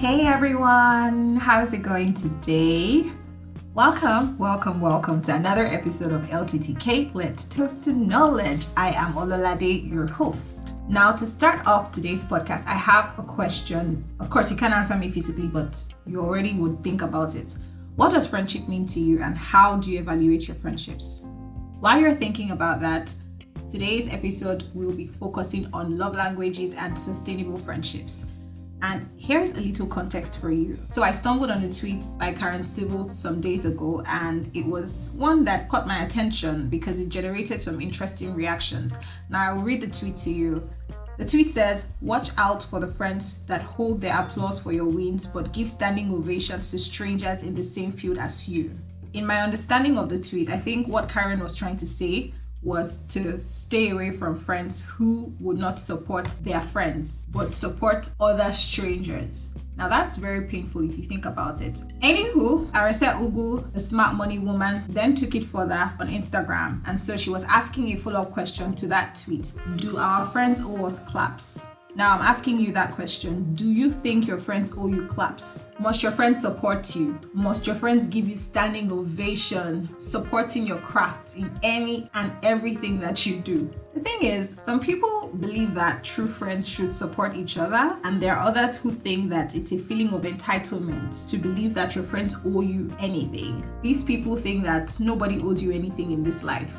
Hey everyone, how's it going today? Welcome to another episode of LTTK. Let's toast to knowledge. I am Ololade, your host. Now, to start off today's podcast, I have a question. Of course, you can't answer me physically, but you already would think about it. What does friendship mean to you, and how do you evaluate your friendships? While you're thinking about that, today's episode will be focusing on love languages and sustainable friendships. And here's a little context for you. So I stumbled on a tweet by Karen Civil some days ago, and it was one that caught my attention because it generated some interesting reactions. Now I'll read the tweet to you. The tweet says, "Watch out for the friends that hold their applause for your wins but give standing ovations to strangers in the same field as you." In my understanding of the tweet, I think what Karen was trying to say was to stay away from friends who would not support their friends, but support other strangers. Now that's very painful if you think about it. Anywho, Arisa Ugu, the smart money woman, then took it further on Instagram. And so she was asking a follow-up question to that tweet. Do our friends owe us claps? Now I'm asking you that question. Do you think your friends owe you claps? Must your friends support you? Must your friends give you standing ovation, supporting your craft in any and everything that you do? The thing is, some people believe that true friends should support each other, and there are others who think that it's a feeling of entitlement to believe that your friends owe you anything. These people think that nobody owes you anything in this life.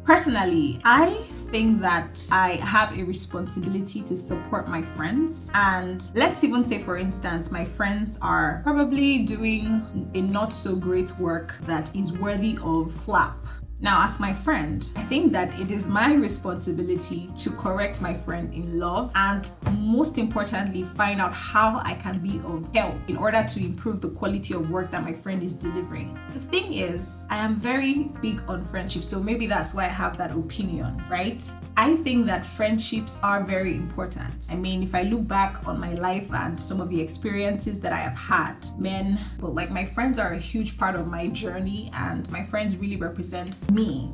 Personally, I think that I have a responsibility to support my friends. And let's even say, for instance, my friends are probably doing a not so great work that is worthy of clap. Now, as my friend, I think that it is my responsibility to correct my friend in love and, most importantly, find out how I can be of help in order to improve the quality of work that my friend is delivering. The thing is, I am very big on friendship, so maybe that's why I have that opinion, right? I think that friendships are very important. I mean, if I look back on my life and some of the experiences that I have had, my friends are a huge part of my journey, and my friends really represent me.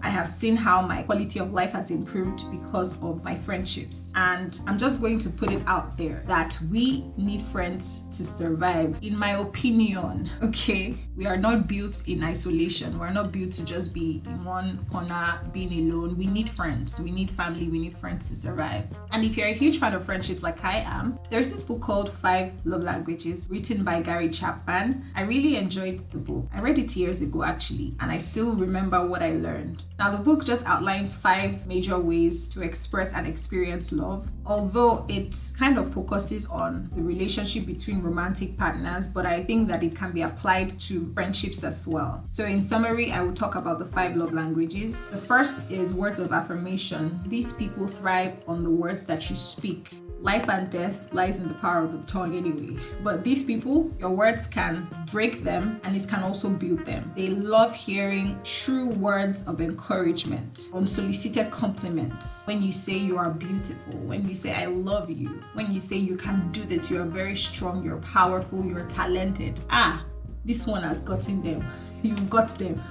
I have seen how my quality of life has improved because of my friendships, and I'm just going to put it out there that we need friends to survive, in my opinion. Okay, we are not built in isolation. We're not built to just be in one corner being alone. We need friends, we need family, we need friends to survive. And if you're a huge fan of friendships like I am, there's this book called 5 Love Languages written by Gary Chapman. I really enjoyed the book. I read it years ago actually, and I still remember what I learned. Now the book just outlines 5 major ways to express and experience love, although it kind of focuses on the relationship between romantic partners, but I think that it can be applied to friendships as well. So in summary, I will talk about the 5 love languages. The first is words of affirmation. These people thrive on the words that you speak. Life and death lies in the power of the tongue anyway. But these people, your words can break them, and it can also build them. They love hearing true words of encouragement, unsolicited compliments. When you say you are beautiful, when you say I love you, when you say you can do this, you are very strong, you're powerful, you're talented. This one has gotten them. You got them.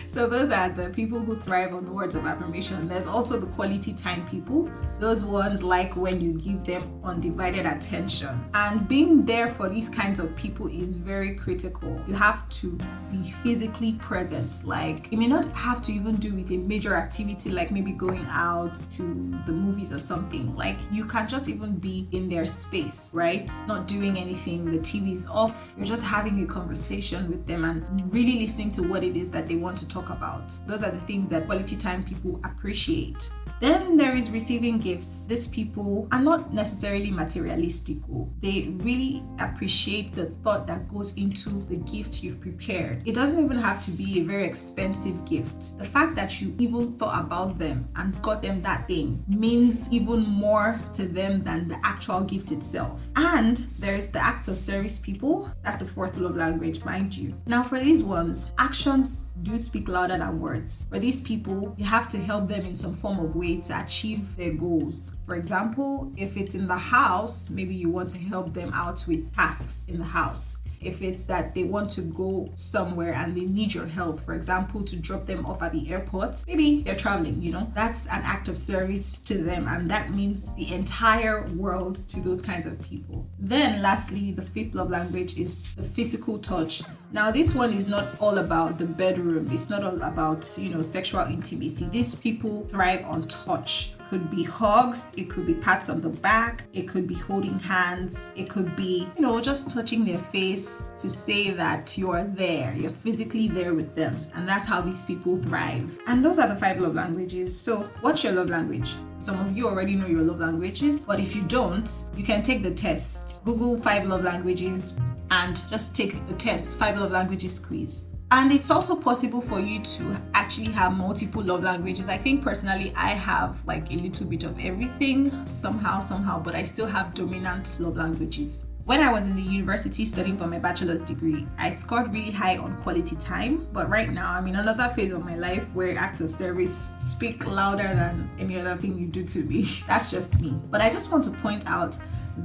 So those are the people who thrive on the words of affirmation. There's also the quality time people. Those ones like when you give them undivided attention. And being there for these kinds of people is very critical. You have to be physically present. Like, it may not have to even do with a major activity like maybe going out to the movies or something. Like, you can just even be in their space, right? Not doing anything, the TV is off. You're just having a conversation with them and really listening to what it is that they want to talk about. Those are the things that quality time people appreciate. Then there is receiving gifts. These people are not necessarily materialistic. They really appreciate the thought that goes into the gift you've prepared. It doesn't even have to be a very expensive gift. The fact that you even thought about them and got them that thing means even more to them than the actual gift itself. And there's the acts of service people. That's the 4th love language, mind you. Now for these ones, actions do speak louder than words. For these people, you have to help them in some form of way to achieve their goals. For example, if it's in the house, maybe you want to help them out with tasks in the house. If it's that they want to go somewhere and they need your help, for example, to drop them off at the airport, maybe they're traveling, that's an act of service to them, and that means the entire world to those kinds of people. Then lastly, the fifth love language is the physical touch. Now, this one is not all about the bedroom. It's not all about, sexual intimacy. These people thrive on touch. It could be hugs, it could be pats on the back, it could be holding hands, it could be, just touching their face to say that you're there, you're physically there with them. And that's how these people thrive. And those are the 5 love languages. So what's your love language? Some of you already know your love languages, but if you don't, you can take the test. Google 5 love languages and just take the test, 5 love languages quiz. And it's also possible for you to actually have multiple love languages. I think personally, I have like a little bit of everything somehow, but I still have dominant love languages. When I was in the university studying for my bachelor's degree, I scored really high on quality time. But right now, I'm in another phase of my life where acts of service speak louder than any other thing you do to me. That's just me. But I just want to point out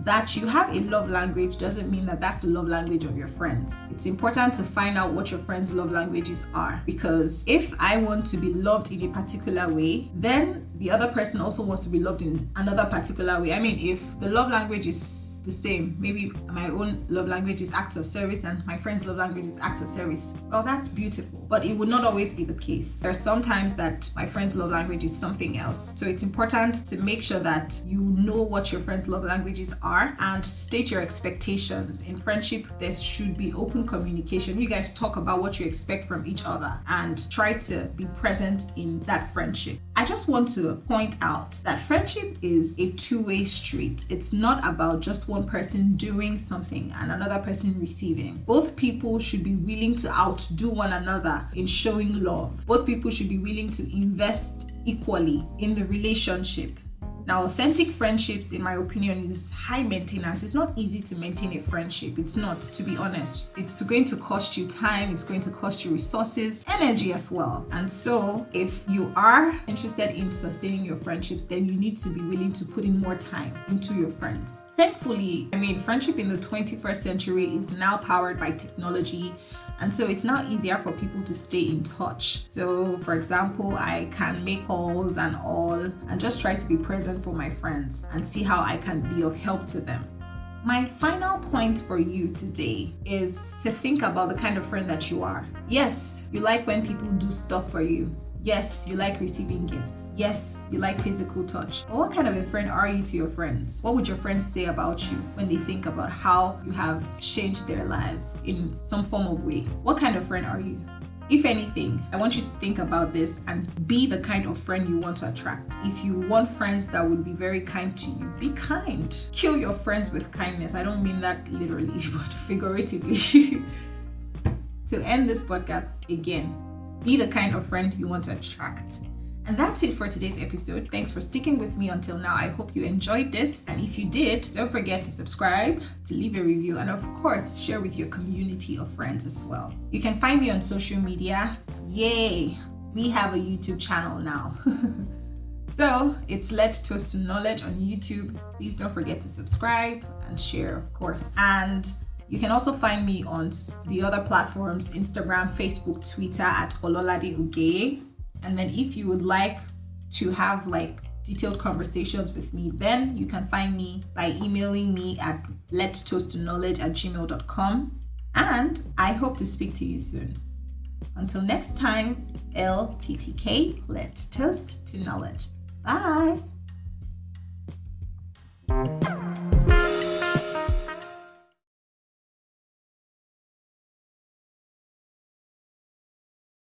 that you have a love language doesn't mean that that's the love language of your friends. It's important to find out what your friends' love languages are, because if I want to be loved in a particular way, then the other person also wants to be loved in another particular way. I mean, if the love language is the same, maybe my own love language is acts of service and my friend's love language is acts of service, well, that's beautiful, but it would not always be the case. There are some times that my friend's love language is something else. So it's important to make sure that you know what your friend's love languages are and state your expectations. In friendship, there should be open communication. You guys talk about what you expect from each other and try to be present in that friendship. I just want to point out that friendship is a two-way street. It's not about just one person doing something and another person receiving. Both people should be willing to outdo one another in showing love. Both people should be willing to invest equally in the relationship. Now, authentic friendships, in my opinion, is high maintenance. It's not easy to maintain a friendship. It's not, to be honest. It's going to cost you time. It's going to cost you resources, energy as well. And so if you are interested in sustaining your friendships, then you need to be willing to put in more time into your friends. Thankfully, friendship in the 21st century is now powered by technology. And so it's now easier for people to stay in touch. So for example, I can make calls and all and just try to be present for my friends and see how I can be of help to them. My final point for you today is to think about the kind of friend that you are. Yes, you like when people do stuff for you. Yes, you like receiving gifts. Yes, you like physical touch. But what kind of a friend are you to your friends? What would your friends say about you when they think about how you have changed their lives in some form of way? What kind of friend are you? If anything, I want you to think about this and be the kind of friend you want to attract. If you want friends that would be very kind to you, be kind. Kill your friends with kindness. I don't mean that literally, but figuratively. To end this podcast again, be the kind of friend you want to attract. And that's it for today's episode. Thanks for sticking with me until now. I hope you enjoyed this. And if you did, don't forget to subscribe, to leave a review, and of course, share with your community of friends as well. You can find me on social media. Yay! We have a YouTube channel now. So it's Let's Toast to Knowledge on YouTube. Please don't forget to subscribe and share, of course. And you can also find me on the other platforms, Instagram, Facebook, Twitter at Ololade Ugeye. And then if you would like to have detailed conversations with me, then you can find me by emailing me at letstoastknowledge@gmail.com. And I hope to speak to you soon. Until next time, LTTK, let's toast to knowledge. Bye.